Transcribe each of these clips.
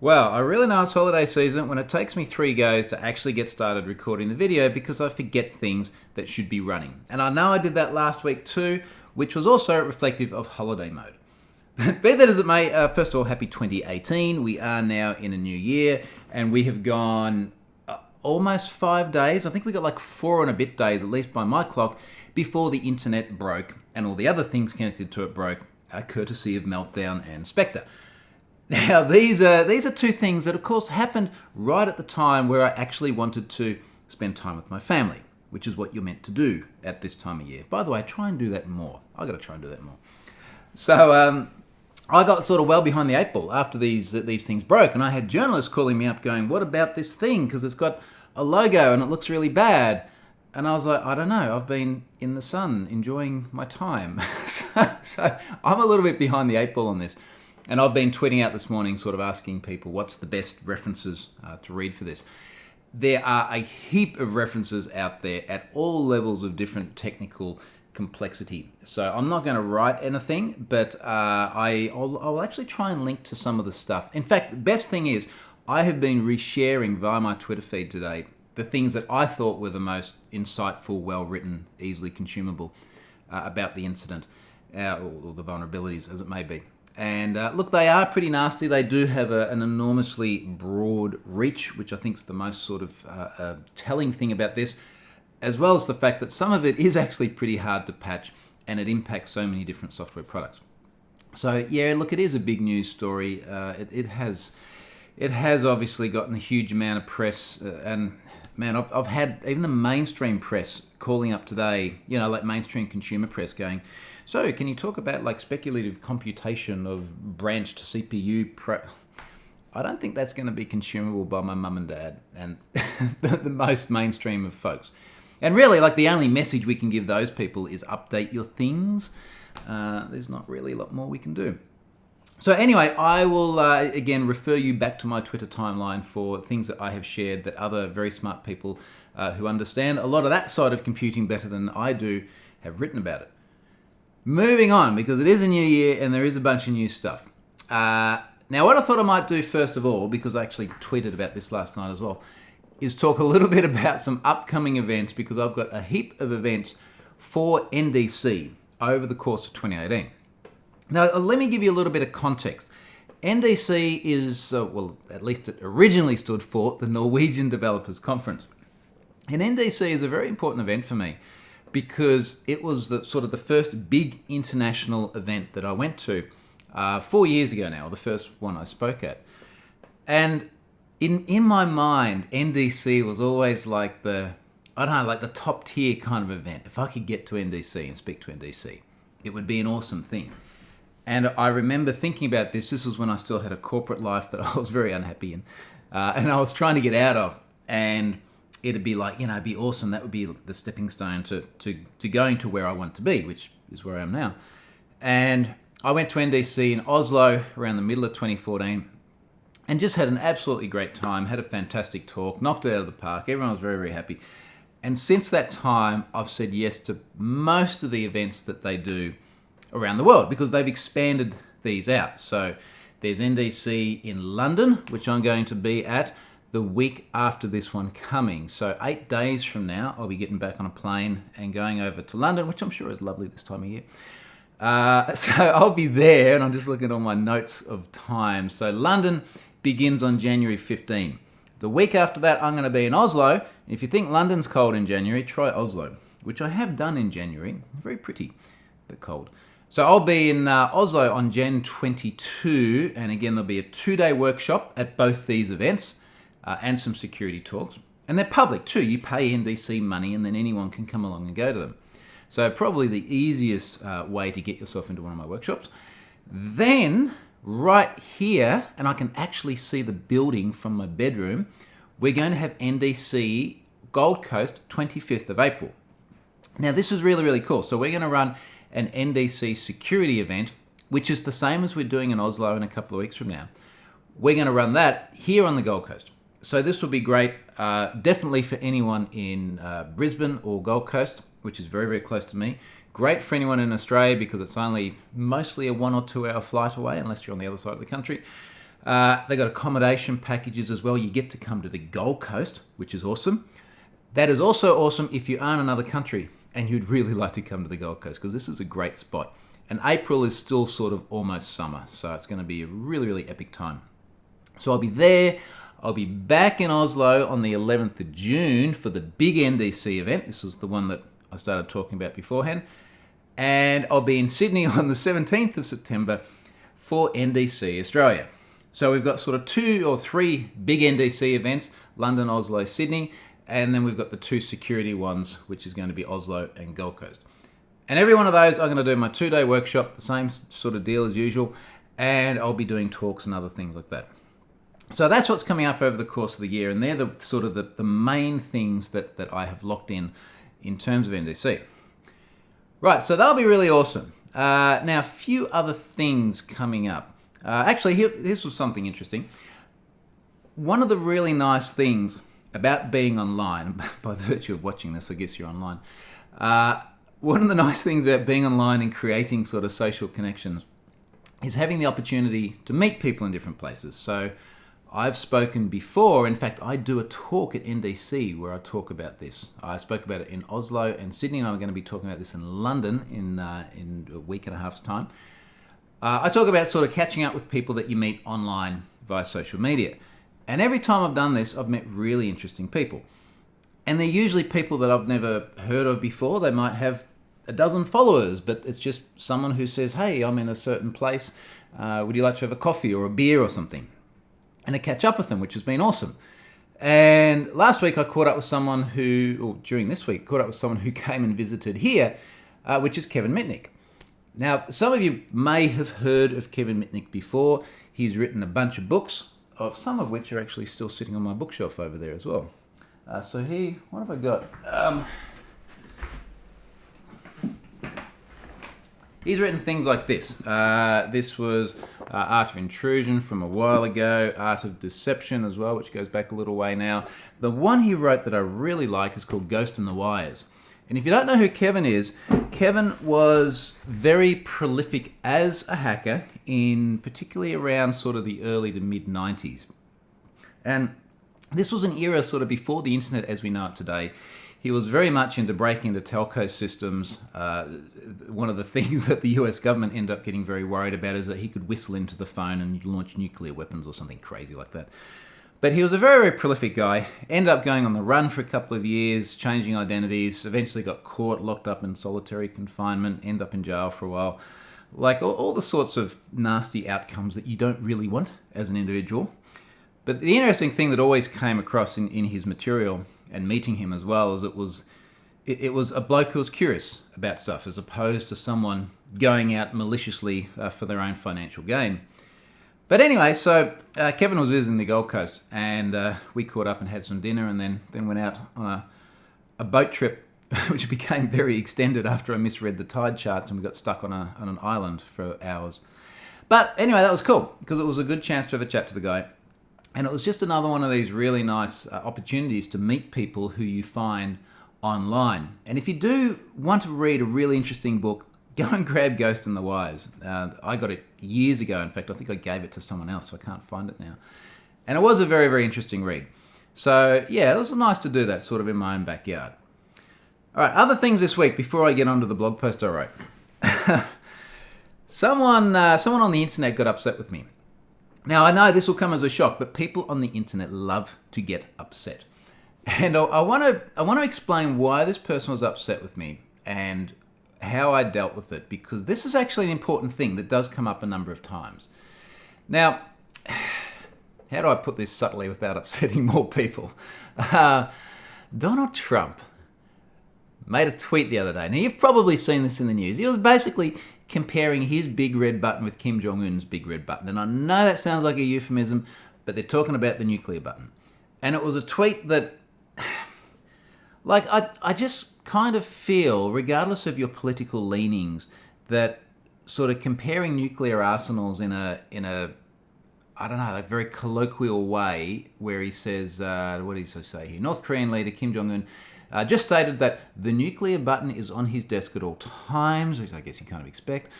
Well, I really know it's holiday season when it takes me 3 goes to actually get started recording the video because I forget things that should be running. And I know I did that last week too, which was also reflective of holiday mode. Be that as it may, first of all, happy 2018. We are now in a new year and we have gone almost 5 days. I think we got like 4 and a bit days, at least by my clock, before the internet broke and all the other things connected to it broke, courtesy of Meltdown and Spectre. Now, these are two things that, of course, happened right at the time where I actually wanted to spend time with my family, which is what you're meant to do at this time of year. By the way, try and do that more. I got to try and do that more. So I got sort of well behind the 8 ball after these things broke, and I had journalists calling me up going, "What about this thing? Because it's got a logo and it looks really bad." And I was like, I don't know. I've been in the sun enjoying my time. so I'm a little bit behind the 8 ball on this. And I've been tweeting out this morning sort of asking people what's the best references to read for this. There are a heap of references out there at all levels of different technical complexity. So I'm not going to write anything, but I'll actually try and link to some of the stuff. In fact, the best thing is I have been resharing via my Twitter feed today the things that I thought were the most insightful, well-written, easily consumable about the incident, or the vulnerabilities as it may be. And look, they are pretty nasty. They do have an enormously broad reach, which I think is the most sort of telling thing about this, as well as the fact that some of it is actually pretty hard to patch and it impacts so many different software products. So yeah, look, it is a big news story. It has obviously gotten a huge amount of press, and man, I've had even the mainstream press calling up today, like mainstream consumer press going, "So, can you talk about like speculative computation of branched CPU?" I don't think that's going to be consumable by my mum and dad and the most mainstream of folks. And really, like the only message we can give those people is update your things. There's not really a lot more we can do. So anyway, I will again refer you back to my Twitter timeline for things that I have shared that other very smart people who understand a lot of that side of computing better than I do have written about it. Moving on, because it is a new year and there is a bunch of new stuff. Now, what I thought I might do first of all, because I actually tweeted about this last night as well, is talk a little bit about some upcoming events, because I've got a heap of events for NDC over the course of 2018. Now, let me give you a little bit of context. NDC is, well, at least it originally stood for the Norwegian Developers Conference. And NDC is a very important event for me because it was the first big international event that I went to 4 years ago now, the first one I spoke at. And in my mind, NDC was always like the top tier kind of event. If I could get to NDC and speak to NDC, it would be an awesome thing. And I remember thinking about this. This was when I still had a corporate life that I was very unhappy in. And I was trying to get out of. And it'd be like, it'd be awesome. That would be the stepping stone to going to where I want to be, which is where I am now. And I went to NDC in Oslo around the middle of 2014 and just had an absolutely great time, had a fantastic talk, knocked it out of the park. Everyone was very, very happy. And since that time, I've said yes to most of the events that they do around the world because they've expanded these out. So there's NDC in London, which I'm going to be at the week after this one coming. So 8 days from now, I'll be getting back on a plane and going over to London, which I'm sure is lovely this time of year. So I'll be there, and I'm just looking at all my notes of time. So London begins on January 15. The week after that, I'm going to be in Oslo. If you think London's cold in January, try Oslo, which I have done in January. Very pretty, but cold. So I'll be in Oslo on Jan 22, and again, there'll be a 2-day workshop at both these events and some security talks. And they're public too. You pay NDC money, and then anyone can come along and go to them. So probably the easiest way to get yourself into one of my workshops. Then, right here, and I can actually see the building from my bedroom, we're going to have NDC Gold Coast 25th of April. Now, this is really, really cool. So we're going to run an NDC security event, which is the same as we're doing in Oslo in a couple of weeks from now. We're going to run that here on the Gold Coast. So this will be great, definitely for anyone in Brisbane or Gold Coast, which is very, very close to me. Great for anyone in Australia because it's only mostly a 1 or 2 hour flight away, unless you're on the other side of the country. They got accommodation packages as well. You get to come to the Gold Coast, which is awesome. That is also awesome if you are in another country and you'd really like to come to the Gold Coast, because this is a great spot. And April is still sort of almost summer, so it's going to be a really, really epic time. So I'll be there. I'll be back in Oslo on the 11th of June for the big NDC event. This was the one that I started talking about beforehand. And I'll be in Sydney on the 17th of September for NDC Australia. So we've got sort of 2 or 3 big NDC events, London, Oslo, Sydney, and then we've got the 2 security ones, which is going to be Oslo and Gold Coast. And every one of those, I'm going to do my 2-day workshop, the same sort of deal as usual, and I'll be doing talks and other things like that. So that's what's coming up over the course of the year, and they're the sort of the main things that I have locked in terms of NDC. Right, so that'll be really awesome. Now, a few other things coming up. Actually, this was something interesting. One of the really nice things about being online, by virtue of watching this, I guess you're online. One of the nice things about being online and creating sort of social connections is having the opportunity to meet people in different places. So I've spoken before. In fact, I do a talk at NDC where I talk about this. I spoke about it in Oslo and Sydney, and I'm going to be talking about this in London in a week and a half's time. I talk about sort of catching up with people that you meet online via social media. And every time I've done this, I've met really interesting people. And they're usually people that I've never heard of before. They might have a dozen followers, but it's just someone who says, hey, I'm in a certain place. Would you like to have a coffee or a beer or something? And I catch up with them, which has been awesome. And last week I caught up with someone during this week, caught up with someone who came and visited here, which is Kevin Mitnick. Now, some of you may have heard of Kevin Mitnick before. He's written a bunch of books, some of which are actually still sitting on my bookshelf over there as well. What have I got? He's written things like this. This was Art of Intrusion from a while ago, Art of Deception as well, which goes back a little way now. The one he wrote that I really like is called Ghost in the Wires. And if you don't know who Kevin is, Kevin was very prolific as a hacker particularly around sort of the early to mid 90s. And this was an era sort of before the internet as we know it today. He was very much into breaking into telco systems. One of the things that the US government ended up getting very worried about is that he could whistle into the phone and launch nuclear weapons or something crazy like that. But he was a very, very prolific guy. Ended up going on the run for a couple of years, changing identities, eventually got caught, locked up in solitary confinement, ended up in jail for a while. Like all the sorts of nasty outcomes that you don't really want as an individual. But the interesting thing that always came across in his material and meeting him as well is it was a bloke who was curious about stuff as opposed to someone going out maliciously for their own financial gain. But anyway, so Kevin was visiting the Gold Coast, and we caught up and had some dinner, and then went out on a boat trip, which became very extended after I misread the tide charts, and we got stuck on an island for hours. But anyway, that was cool, because it was a good chance to have a chat to the guy. And it was just another one of these really nice opportunities to meet people who you find online. And if you do want to read a really interesting book, go and grab Ghost in the Wires. I got it years ago. In fact, I think I gave it to someone else, so I can't find it now. And it was a very, very interesting read. So, yeah, it was nice to do that sort of in my own backyard. All right, other things this week before I get onto the blog post I wrote. Someone on the internet got upset with me. Now, I know this will come as a shock, but people on the internet love to get upset. And I want to explain why this person was upset with me and how I dealt with it, because this is actually an important thing that does come up a number of times. Now, how do I put this subtly without upsetting more people? Donald Trump made a tweet the other day. Now, you've probably seen this in the news. He was basically comparing his big red button with Kim Jong-un's big red button. And I know that sounds like a euphemism, but they're talking about the nuclear button. And it was a tweet that, like, I just kind of feel, regardless of your political leanings, that sort of comparing nuclear arsenals in a I don't know, a very colloquial way, where he says, what does he say here? North Korean leader Kim Jong-un just stated that the nuclear button is on his desk at all times, which I guess you kind of expect.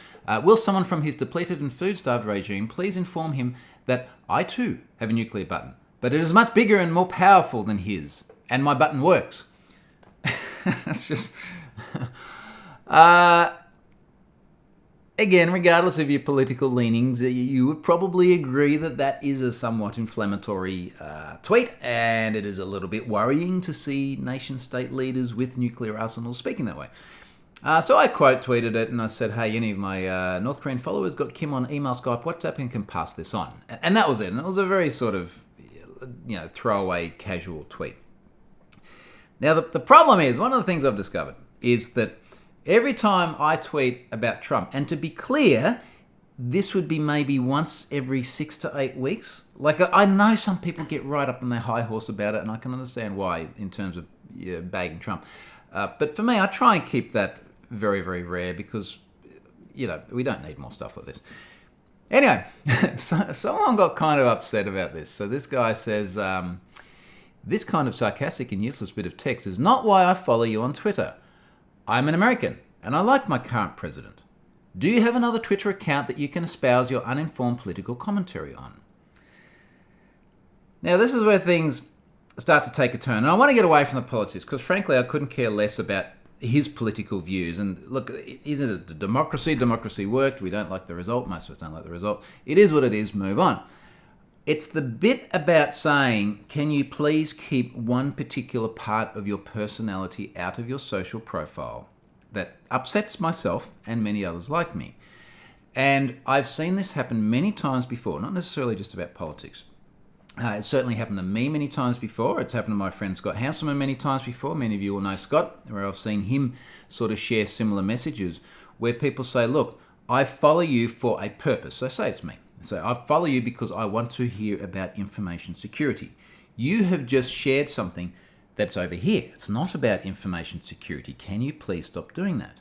Will someone from his depleted and food-starved regime please inform him that I too have a nuclear button, but it is much bigger and more powerful than his, and my button works. That's just... Again, regardless of your political leanings, you would probably agree that that is a somewhat inflammatory tweet, and it is a little bit worrying to see nation-state leaders with nuclear arsenals speaking that way. So I quote tweeted it, and I said, hey, any of my North Korean followers got Kim on email, Skype, WhatsApp, and can pass this on. And that was it. And it was a very sort of, throwaway, casual tweet. Now, the problem is, one of the things I've discovered is that every time I tweet about Trump, and to be clear, this would be maybe once every 6 to 8 weeks. Like, I know some people get right up on their high horse about it, and I can understand why in terms of bagging Trump. But for me, I try and keep that very, very rare because, we don't need more stuff like this. Anyway, someone got kind of upset about this. So this guy says, this kind of sarcastic and useless bit of text is not why I follow you on Twitter. I'm an American, and I like my current president. Do you have another Twitter account that you can espouse your uninformed political commentary on? Now, this is where things start to take a turn. And I want to get away from the politics, because frankly, I couldn't care less about his political views. And look, is it a democracy? Democracy worked. We don't like the result. Most of us don't like the result. It is what it is. Move on. It's the bit about saying, can you please keep one particular part of your personality out of your social profile that upsets myself and many others like me. And I've seen this happen many times before, not necessarily just about politics. It's certainly happened to me many times before. It's happened to my friend Scott Hanselman many times before. Many of you will know Scott, where I've seen him sort of share similar messages where people say, look, I follow you for a purpose. So say it's me. So I follow you because I want to hear about information security. You have just shared something that's over here. It's not about information security. Can you please stop doing that?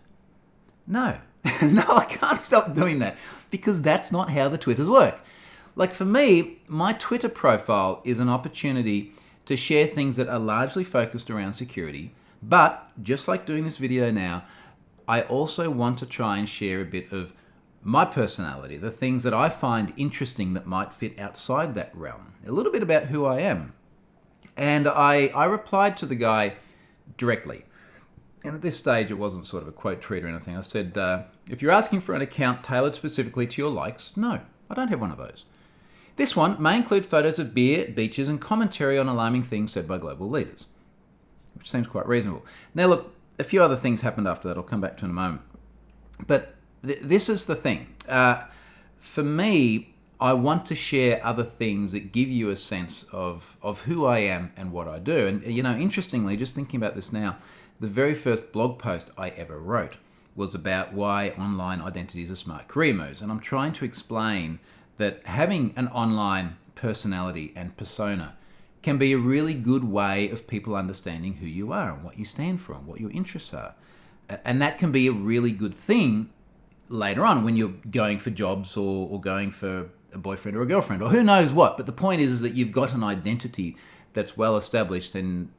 No. No, I can't stop doing that because that's not how the Twitters work. Like for me, my Twitter profile is an opportunity to share things that are largely focused around security. But just like doing this video now, I also want to try and share a bit of my personality, the things that I find interesting that might fit outside that realm, a little bit about who I am. And I replied to the guy directly. And at this stage, it wasn't sort of a quote tweet or anything. I said, if you're asking for an account tailored specifically to your likes, no, I don't have one of those. This one may include photos of beer, beaches, and commentary on alarming things said by global leaders, which seems quite reasonable. Now, look, a few other things happened after that. I'll come back to in a moment. But this is the thing. For me, I want to share other things that give you a sense of who I am and what I do. And, interestingly, just thinking about this now, the very first blog post I ever wrote was about why online identities are smart career moves. And I'm trying to explain that having an online personality and persona can be a really good way of people understanding who you are and what you stand for and what your interests are. And that can be a really good thing later on when you're going for jobs or going for a boyfriend or a girlfriend or who knows what. But the point is that you've got an identity that's well established and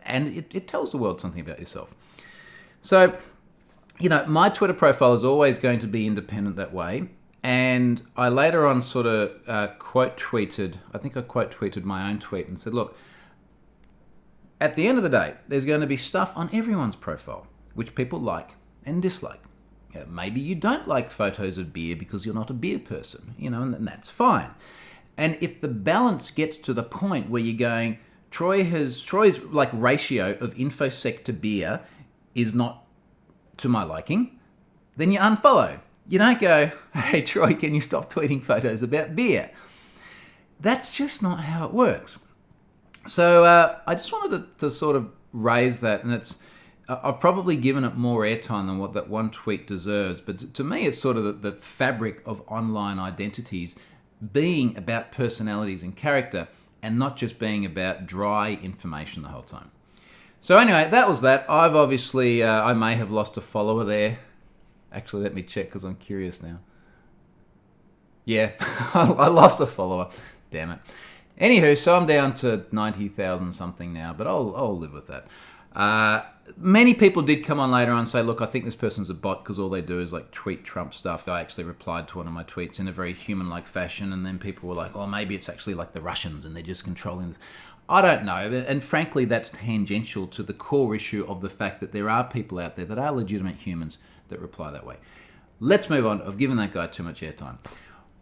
it tells the world something about yourself. So, my Twitter profile is always going to be independent that way. And I later on sort of quote tweeted my own tweet and said, look, at the end of the day, there's going to be stuff on everyone's profile which people like and dislike. Maybe you don't like photos of beer because you're not a beer person, and that's fine. And if the balance gets to the point where you're going, Troy's like ratio of infosec to beer is not to my liking, then you unfollow. You don't go, hey, Troy, can you stop tweeting photos about beer? That's just not how it works. So I just wanted to sort of raise that, and I've probably given it more airtime than what that one tweet deserves, but to me it's sort of the fabric of online identities being about personalities and character and not just being about dry information the whole time. So anyway, that was that. I've obviously, I may have lost a follower there. Actually, let me check because I'm curious now. Yeah, I lost a follower. Damn it. Anywho, so I'm down to 90,000 something now, but I'll live with that. Many people did come on later on and say, look, I think this person's a bot because all they do is like tweet Trump stuff. I actually replied to one of my tweets in a very human-like fashion, and then people were like, oh, maybe it's actually like the Russians and they're just controlling this. I don't know. And frankly, that's tangential to the core issue of the fact that there are people out there that are legitimate humans that reply that way. Let's move on. I've given that guy too much airtime.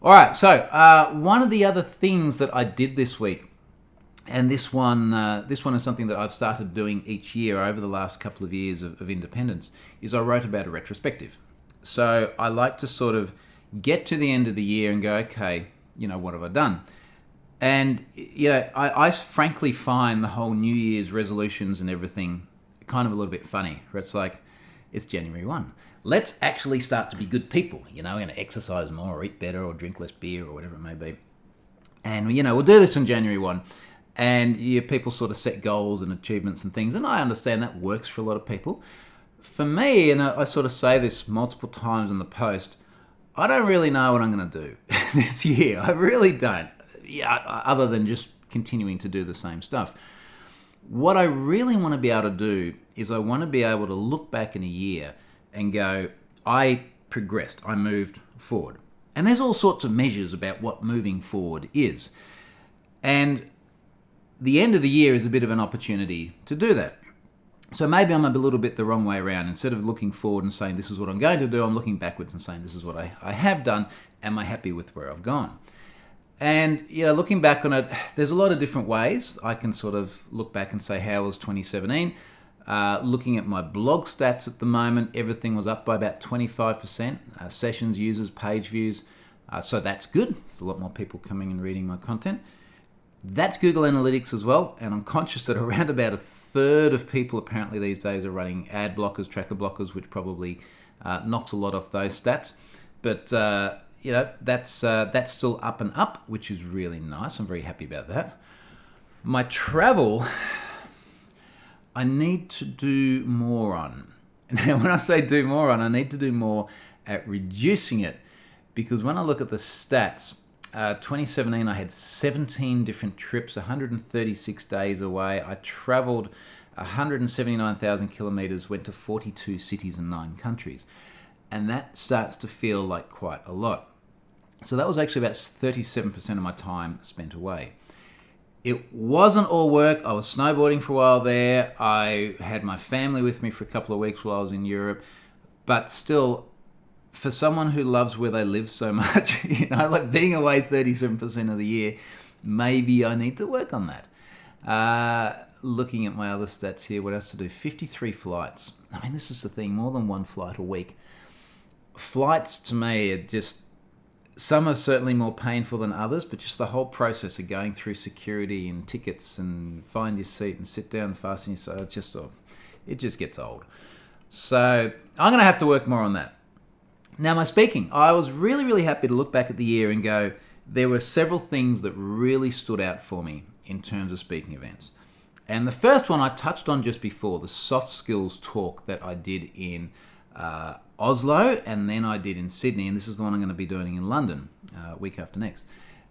All right, so one of the other things that I did this week, and this one is something that I've started doing each year over the last couple of years of independence, is I wrote about a retrospective. So I like to sort of get to the end of the year and go, okay, what have I done? And, I frankly find the whole New Year's resolutions and everything kind of a little bit funny, where it's like, it's January 1. Let's actually start to be good people. We're going to exercise more or eat better or drink less beer or whatever it may be. And, we'll do this on January 1. And people sort of set goals and achievements and things. And I understand that works for a lot of people. For me, and I sort of say this multiple times in the post, I don't really know what I'm going to do this year. I really don't. Other than just continuing to do the same stuff. What I really want to be able to do is I want to be able to look back in a year and go, I progressed, I moved forward. And there's all sorts of measures about what moving forward is. And the end of the year is a bit of an opportunity to do that. So maybe I'm a little bit the wrong way around. Instead of looking forward and saying, this is what I'm going to do, I'm looking backwards and saying, this is what I have done. Am I happy with where I've gone? And, looking back on it, there's a lot of different ways. I can sort of look back and say, how was 2017? Looking at my blog stats at the moment, everything was up by about 25%. Sessions, users, page views. So that's good. There's a lot more people coming and reading my content. That's Google Analytics as well, and I'm conscious that around about a third of people apparently these days are running ad blockers, tracker blockers, which probably knocks a lot off those stats. But that's still up and up, which is really nice. I'm very happy about that. My travel, I need to do more on. Now, when I say do more on, I need to do more at reducing it, because when I look at the stats, 2017, I had 17 different trips, 136 days away. I traveled 179,000 kilometers, went to 42 cities and 9 countries. And that starts to feel like quite a lot. So that was actually about 37% of my time spent away. It wasn't all work. I was snowboarding for a while there. I had my family with me for a couple of weeks while I was in Europe. But still, for someone who loves where they live so much, like being away 37% of the year, maybe I need to work on that. Looking at my other stats here, what else to do? 53 flights. I mean, this is the thing, more than one flight a week. Flights to me are just, some are certainly more painful than others, but just the whole process of going through security and tickets and find your seat and sit down and fasten your seat, it just gets old. So I'm going to have to work more on that. Now, my speaking, I was really, really happy to look back at the year and go, there were several things that really stood out for me in terms of speaking events. And the first one I touched on just before, the soft skills talk that I did in Oslo, and then I did in Sydney, and this is the one I'm going to be doing in London week after next.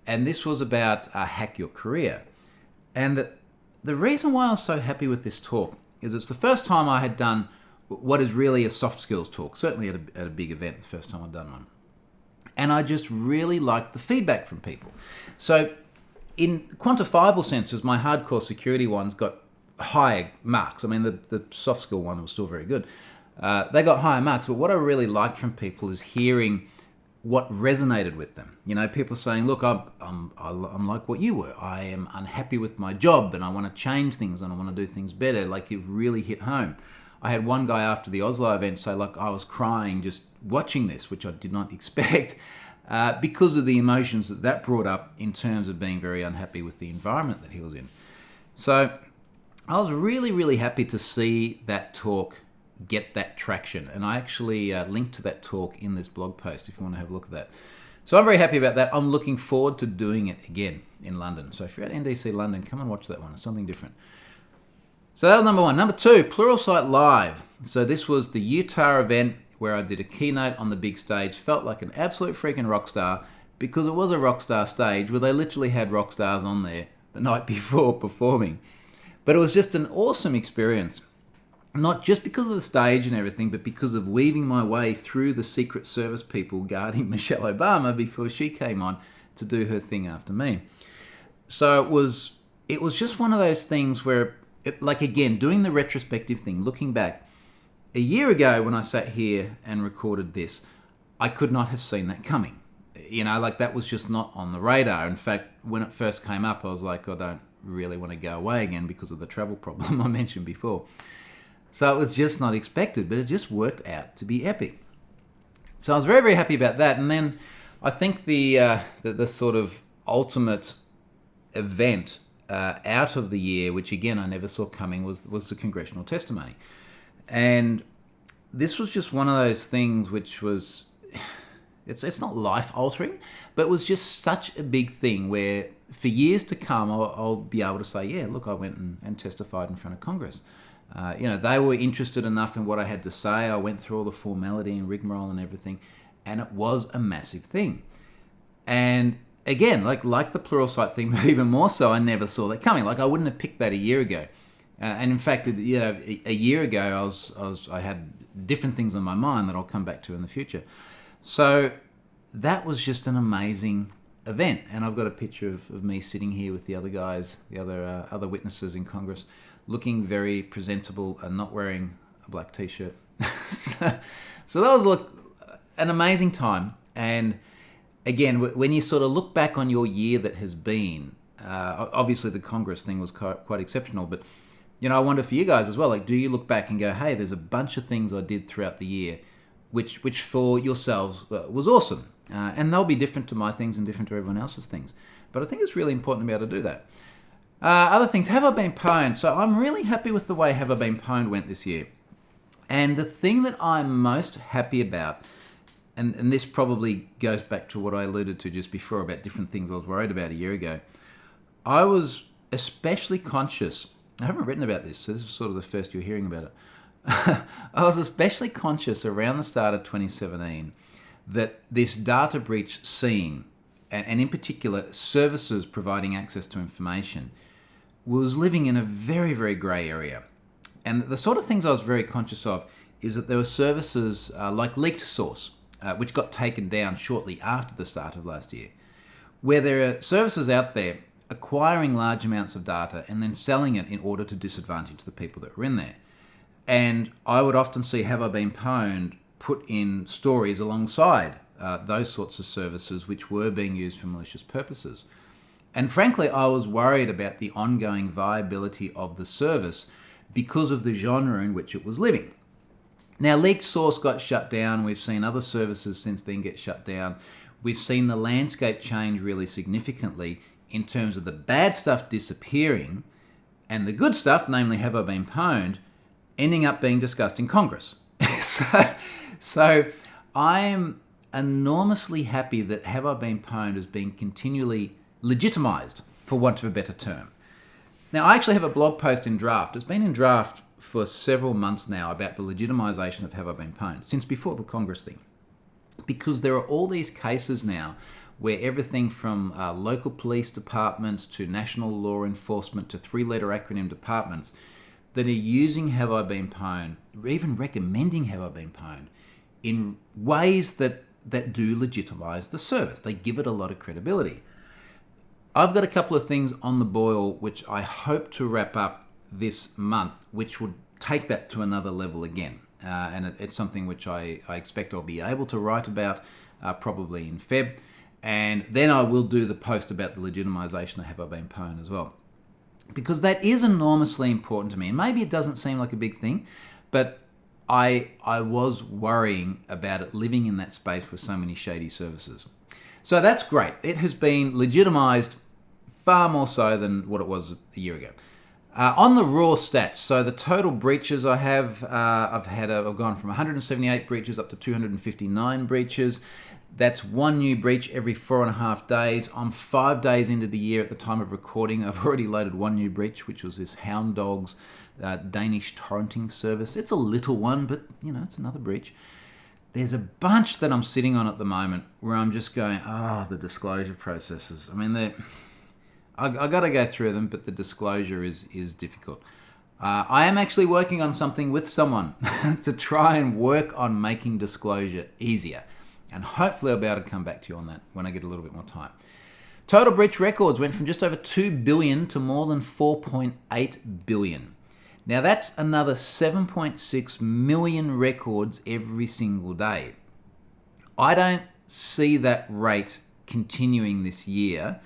And this was about hack your career. And the reason why I was so happy with this talk is it's the first time I had done what is really a soft skills talk, certainly at a big event, the first time I'd done one. And I just really liked the feedback from people. So in quantifiable senses, my hardcore security ones got high marks. I mean, the soft skill one was still very good. They got higher marks, but what I really liked from people is hearing what resonated with them. People saying, look, I'm like what you were. I am unhappy with my job and I want to change things and I want to do things better. Like, it really hit home. I had one guy after the Oslo event say, like, I was crying just watching this, which I did not expect, because of the emotions that brought up in terms of being very unhappy with the environment that he was in. So I was really, really happy to see that talk get that traction. And I actually linked to that talk in this blog post if you want to have a look at that. So I'm very happy about that. I'm looking forward to doing it again in London. So if you're at NDC London, come and watch that one. It's something different. So that was number one. Number two, Pluralsight Live. So this was the Utah event where I did a keynote on the big stage. Felt like an absolute freaking rock star, because it was a rock star stage where they literally had rock stars on there the night before performing. But it was just an awesome experience. not just because of the stage and everything, but because of weaving my way through the Secret Service people guarding Michelle Obama before she came on to do her thing after me. So it was just one of those things where, like again, doing the retrospective thing, looking back, a year ago when I sat here and recorded this, I could not have seen that coming. Like that was just not on the radar. In fact, when it first came up, I was like, I don't really want to go away again because of the travel problem I mentioned before. So it was just not expected, but it just worked out to be epic. So I was very, very happy about that. And then I think the sort of ultimate event out of the year, which again I never saw coming, was the congressional testimony. And this was just one of those things which was, it's not life-altering, but it was just such a big thing where for years to come I'll be able to say, yeah, look, I went and testified in front of Congress. They were interested enough in what I had to say. I went through all the formality and rigmarole and everything, and it was a massive thing. And again, like the Pluralsight thing, but even more so, I never saw that coming. Like I wouldn't have picked that a year ago. And in fact, a year ago, I had different things on my mind that I'll come back to in the future. So that was just an amazing event. And I've got a picture of me sitting here with the other guys, the other witnesses in Congress, looking very presentable and not wearing a black T-shirt. So that was an amazing time. And again, when you sort of look back on your year that has been, obviously the Congress thing was quite exceptional, but I wonder for you guys as well, like, do you look back and go, hey, there's a bunch of things I did throughout the year which for yourselves was awesome. And they'll be different to my things and different to everyone else's things. But I think it's really important to be able to do that. Other things, Have I Been Pwned? So I'm really happy with the way Have I Been Pwned went this year. And the thing that I'm most happy about, and this probably goes back to what I alluded to just before about different things I was worried about a year ago, I was especially conscious. I haven't written about this, so this is sort of the first you're hearing about it. I was especially conscious around the start of 2017 that this data breach scene, and in particular services providing access to information, was living in a very, very grey area. And the sort of things I was very conscious of is that there were services like Leaked Source, which got taken down shortly after the start of last year, where there are services out there acquiring large amounts of data and then selling it in order to disadvantage the people that were in there. And I would often see Have I Been Pwned put in stories alongside those sorts of services which were being used for malicious purposes. And frankly, I was worried about the ongoing viability of the service because of the genre in which it was living. Now, Leaked Source got shut down. We've seen other services since then get shut down. We've seen the landscape change really significantly in terms of the bad stuff disappearing and the good stuff, namely Have I Been Pwned, ending up being discussed in Congress. So I'm enormously happy that Have I Been Pwned has been continually legitimised, for want of a better term. Now, I actually have a blog post in draft. It's been in draft for several months now about the legitimisation of Have I Been Pwned, since before the Congress thing. Because there are all these cases now where everything from local police departments to national law enforcement to three-letter acronym departments that are using Have I Been Pwned, or even recommending Have I Been Pwned, in ways that do legitimise the service. They give it a lot of credibility. I've got a couple of things on the boil which I hope to wrap up this month, which would take that to another level again. And it's something which I expect I'll be able to write about probably in Feb. And then I will do the post about the legitimisation of Have I Been Pwned as well. Because that is enormously important to me. And maybe it doesn't seem like a big thing, but I was worrying about it living in that space with so many shady services. So that's great. It has been legitimised far more so than what it was a year ago. On the raw stats, so the total breaches I have, I've gone from 178 breaches up to 259 breaches. That's one new breach every 4.5 days. I'm 5 days into the year at the time of recording. I've already loaded one new breach, which was this Hound Dogs Danish torrenting service. It's a little one, but it's another breach. There's a bunch that I'm sitting on at the moment where I'm just going, the disclosure processes. I mean, I got to go through them, but the disclosure is difficult. I am actually working on something with someone to try and work on making disclosure easier. And hopefully I'll be able to come back to you on that when I get a little bit more time. Total breach records went from just over 2 billion to more than 4.8 billion. Now that's another 7.6 million records every single day. I don't see that rate continuing this year.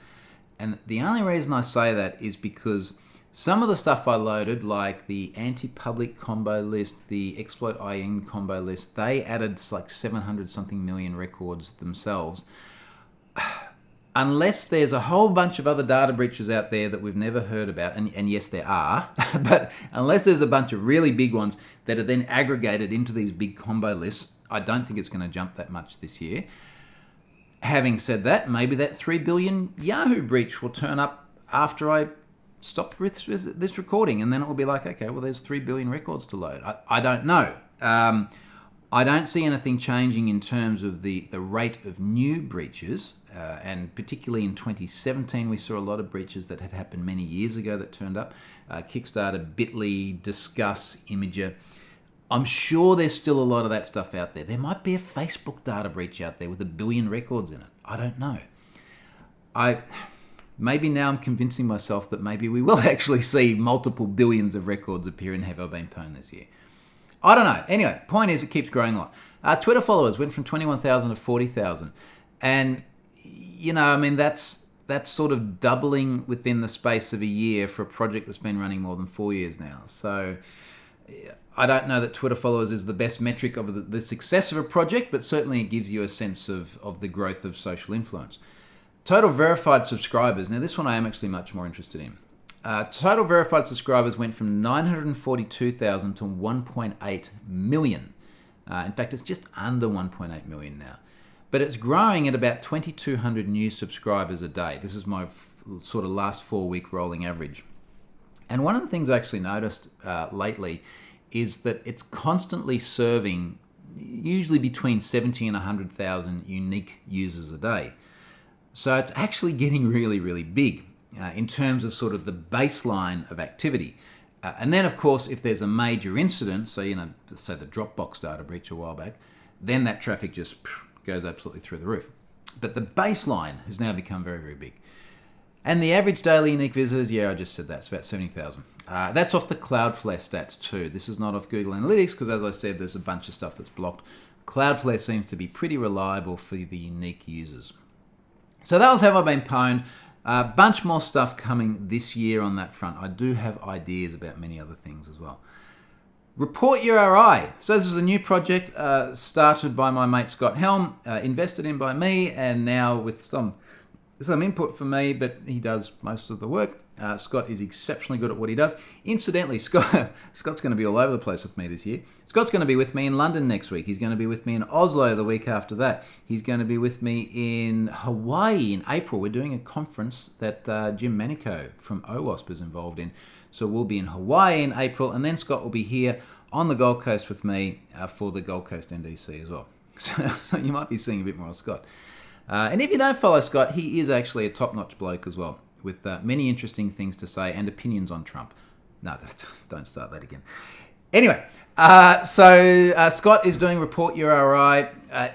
And the only reason I say that is because some of the stuff I loaded, like the anti-public combo list, the exploit IN combo list, they added like 700 something million records themselves. Unless there's a whole bunch of other data breaches out there that we've never heard about, and yes there are, but unless there's a bunch of really big ones that are then aggregated into these big combo lists, I don't think it's going to jump that much this year. Having said that, maybe that 3 billion Yahoo breach will turn up after I stop this recording, and then it will be like, okay, well, there's 3 billion records to load. I don't know. I don't see anything changing in terms of the rate of new breaches, and particularly in 2017, we saw a lot of breaches that had happened many years ago that turned up. Kickstarter, Bitly, Discuss, Imager. I'm sure there's still a lot of that stuff out there. There might be a Facebook data breach out there with 1 billion records in it. I don't know. Maybe now I'm convincing myself that maybe we will actually see multiple billions of records appear in Have I Been Pwned this year. I don't know. Anyway, point is it keeps growing a lot. Twitter followers went from 21,000 to 40,000. And, you know, I mean, that's sort of doubling within the space of a year for a project that's been running more than 4 years now. So I don't know that Twitter followers is the best metric of the success of a project, but certainly it gives you a sense of the growth of social influence. Total verified subscribers. Now, this one I am actually much more interested in. Total verified subscribers went from 942,000 to 1.8 million. In fact, it's just under 1.8 million now. But it's growing at about 2,200 new subscribers a day. This is my sort of last 4-week rolling average. And one of the things I actually noticed lately is that it's constantly serving usually between 70 and 100,000 unique users a day. So it's actually getting really, really big in terms of sort of the baseline of activity. And then, of course, if there's a major incident, so, you know, say the Dropbox data breach a while back, then that traffic just goes absolutely through the roof. But the baseline has now become very, very big. And the average daily unique visitors, yeah, I just said that, it's about 70,000. That's off the Cloudflare stats too. This is not off Google Analytics because, as I said, there's a bunch of stuff that's blocked. Cloudflare seems to be pretty reliable for the unique users. So that was Have I Been Pwned. A bunch more stuff coming this year on that front. I do have ideas about many other things as well. Report Your RI. So this is a new project started by my mate Scott Helm, invested in by me, and now with some input from me, but he does most of the work. Scott is exceptionally good at what he does. Incidentally, Scott's going to be all over the place with me this year. Scott's going to be with me in London next week. He's going to be with me in Oslo the week after that. He's going to be with me in Hawaii in April. We're doing a conference that Jim Manico from OWASP is involved in. So we'll be in Hawaii in April, and then Scott will be here on the Gold Coast with me for the Gold Coast NDC as well. So you might be seeing a bit more of Scott. And if you don't follow Scott, he is actually a top-notch bloke as well, with many interesting things to say and opinions on Trump. No, don't start that again. Anyway, so Scott is doing Report Your RI.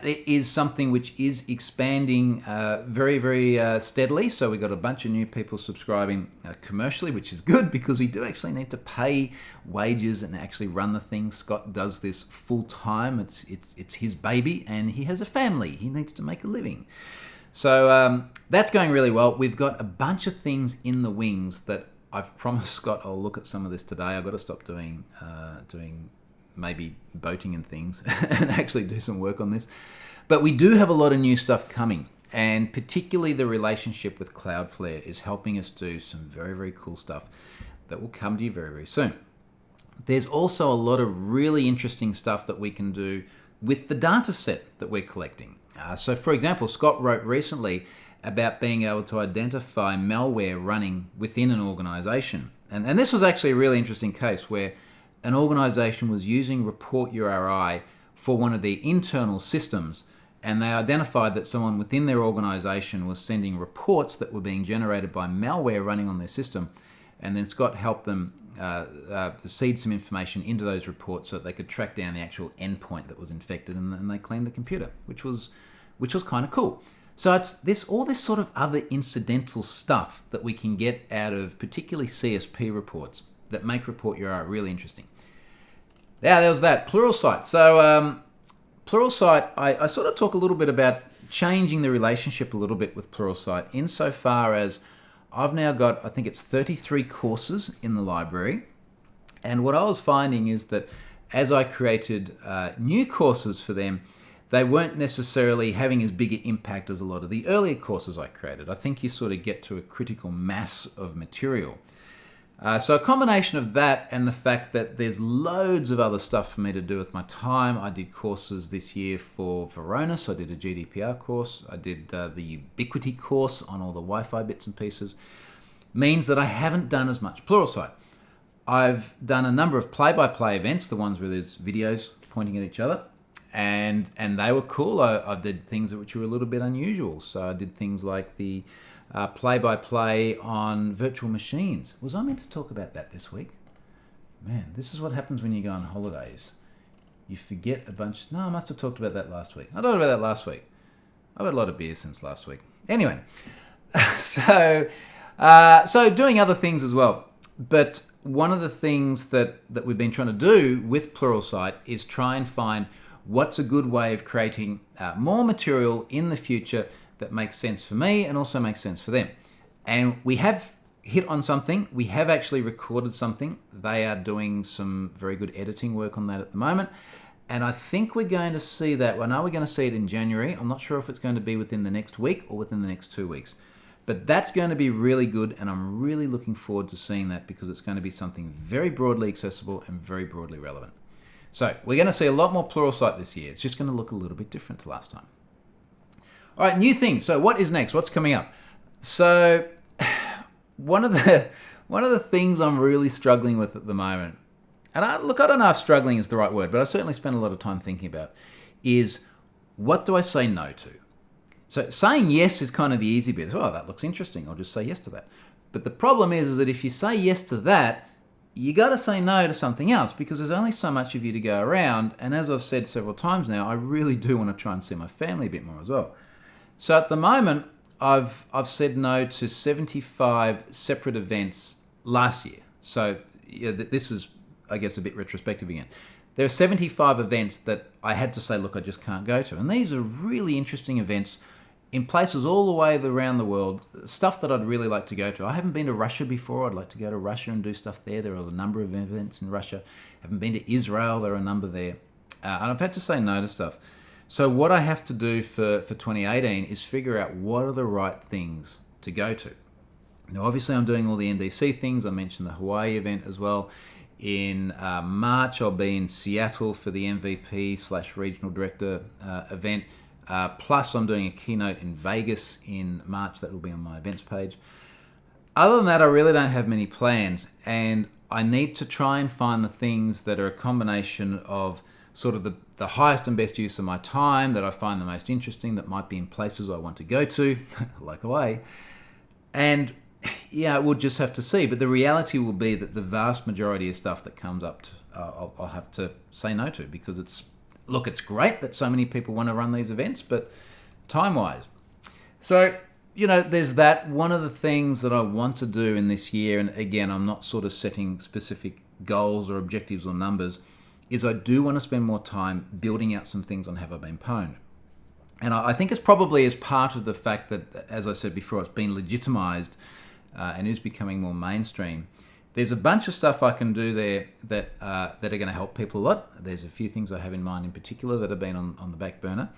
It is something which is expanding very, very steadily. So we've got a bunch of new people subscribing commercially, which is good because we do actually need to pay wages and actually run the thing. Scott does this full time. It's his baby, and he has a family. He needs to make a living. So that's going really well. We've got a bunch of things in the wings that I've promised Scott I'll look at some of this today. I've got to stop doing maybe boating and things and actually do some work on this. But we do have a lot of new stuff coming, and particularly the relationship with Cloudflare is helping us do some very, very cool stuff that will come to you very, very soon. There's also a lot of really interesting stuff that we can do with the data set that we're collecting. So, for example, Scott wrote recently about being able to identify malware running within an organization. And this was actually a really interesting case where an organization was using Report Your RI for one of their internal systems, and they identified that someone within their organization was sending reports that were being generated by malware running on their system. and then Scott helped them to seed some information into those reports so that they could track down the actual endpoint that was infected, and they cleaned the computer, which was kind of cool. So it's all this sort of other incidental stuff that we can get out of particularly CSP reports that make Report Your Art really interesting. Yeah, there was that. Pluralsight. So Pluralsight, I sort of talk a little bit about changing the relationship a little bit with Pluralsight insofar as I've now got, I think it's 33 courses in the library. And what I was finding is that as I created new courses for them, they weren't necessarily having as big an impact as a lot of the earlier courses I created. I think you sort of get to a critical mass of material. So a combination of that and the fact that there's loads of other stuff for me to do with my time. I did courses this year for Varonis. I did a GDPR course. I did the Ubiquity course on all the Wi-Fi bits and pieces. Means that I haven't done as much Pluralsight. I've done a number of play-by-play events, the ones where there's videos pointing at each other, and they were cool. I did things which were a little bit unusual. So I did things like the play-by-play on virtual machines. Was I meant to talk about that this week? Man, this is what happens when you go on holidays. You forget a bunch. No, I must have talked about that last week. I talked about that last week. I've had a lot of beer since last week. Anyway, so doing other things as well. But one of the things that we've been trying to do with Pluralsight is try and find what's a good way of creating more material in the future that makes sense for me and also makes sense for them. And we have hit on something. We have actually recorded something. They are doing some very good editing work on that at the moment. And I think we're going to see that. Well, I know we're going to see it in January. I'm not sure if it's going to be within the next week or within the next 2 weeks. But that's going to be really good, and I'm really looking forward to seeing that because it's going to be something very broadly accessible and very broadly relevant. So we're going to see a lot more Pluralsight this year. It's just going to look a little bit different to last time. All right, new things. So what is next? What's coming up? So one of the things I'm really struggling with at the moment, and I don't know if struggling is the right word, but I certainly spend a lot of time thinking about, is what do I say no to? So saying yes is kind of the easy bit. Oh, that looks interesting. I'll just say yes to that. But the problem is that if you say yes to that, you got to say no to something else because there's only so much of you to go around. And as I've said several times now, I really do want to try and see my family a bit more as well. So at the moment, I've said no to 75 separate events last year. So this is, I guess, a bit retrospective again. There are 75 events that I had to say, look, I just can't go to. And these are really interesting events in places all the way around the world, stuff that I'd really like to go to. I haven't been to Russia before. I'd like to go to Russia and do stuff there. There are a number of events in Russia. I haven't been to Israel. There are a number there. And I've had to say no to stuff. So what I have to do for 2018 is figure out what are the right things to go to. Now, obviously, I'm doing all the NDC things. I mentioned the Hawaii event as well. In March, I'll be in Seattle for the MVP/regional director event. Plus, I'm doing a keynote in Vegas in March. That will be on my events page. Other than that, I really don't have many plans. And I need to try and find the things that are a combination of sort of the highest and best use of my time, that I find the most interesting, that might be in places I want to go to, like Hawaii. And yeah, we'll just have to see. But the reality will be that the vast majority of stuff that comes up, I'll have to say no to because it's great that so many people want to run these events, but time-wise. So, there's that. One of the things that I want to do in this year, and again, I'm not sort of setting specific goals or objectives or numbers, is I do want to spend more time building out some things on Have I Been Pwned. And I think it's probably as part of the fact that, as I said before, it's been legitimized and is becoming more mainstream. There's a bunch of stuff I can do there that are going to help people a lot. There's a few things I have in mind in particular that have been on the back burner.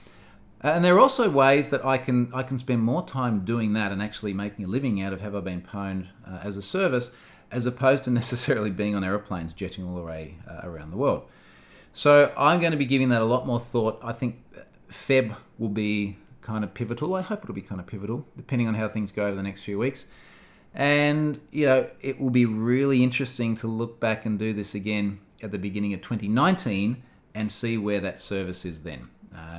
And there are also ways that I can spend more time doing that and actually making a living out of Have I Been Pwned as a service, as opposed to necessarily being on aeroplanes jetting all the way around the world. So I'm going to be giving that a lot more thought. I think Feb will be kind of pivotal. I hope it'll be kind of pivotal, depending on how things go over the next few weeks. And, it will be really interesting to look back and do this again at the beginning of 2019 and see where that service is then.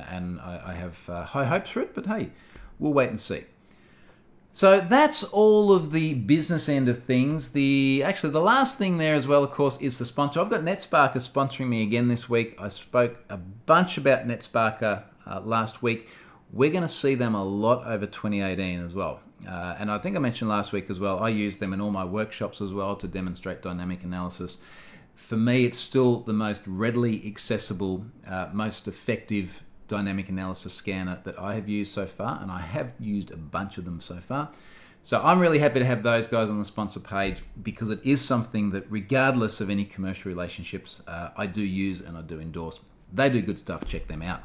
And I have high hopes for it, but hey, we'll wait and see. So that's all of the business end of things. The last thing there as well, of course, is the sponsor. I've got NetSparker sponsoring me again this week. I spoke a bunch about NetSparker last week. We're going to see them a lot over 2018 as well. And I think I mentioned last week as well, I use them in all my workshops as well to demonstrate dynamic analysis. For me, it's still the most readily accessible, most effective dynamic analysis scanner that I have used so far, and I have used a bunch of them so far. So I'm really happy to have those guys on the sponsor page because it is something that, regardless of any commercial relationships, I do use and I do endorse. They do good stuff. Check them out.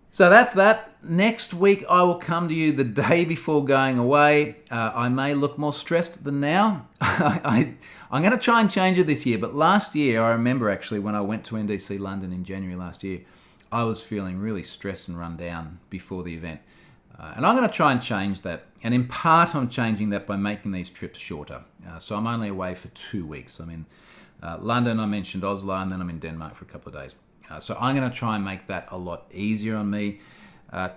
So that's that. Next week I will come to you the day before going away. I may look more stressed than now. I'm going to try and change it this year, but last year I remember actually when I went to NDC London in January last year, I was feeling really stressed and run down before the event. And I'm going to try and change that. And in part, I'm changing that by making these trips shorter. So I'm only away for 2 weeks. I'm in London, I mentioned Oslo, and then I'm in Denmark for a couple of days. So I'm going to try and make that a lot easier on me.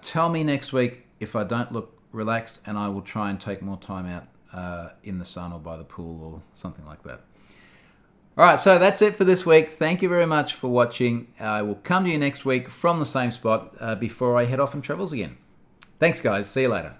Tell me next week if I don't look relaxed, and I will try and take more time out in the sun or by the pool or something like that. All right, so that's it for this week. Thank you very much for watching. I will come to you next week from the same spot before I head off on travels again. Thanks, guys. See you later.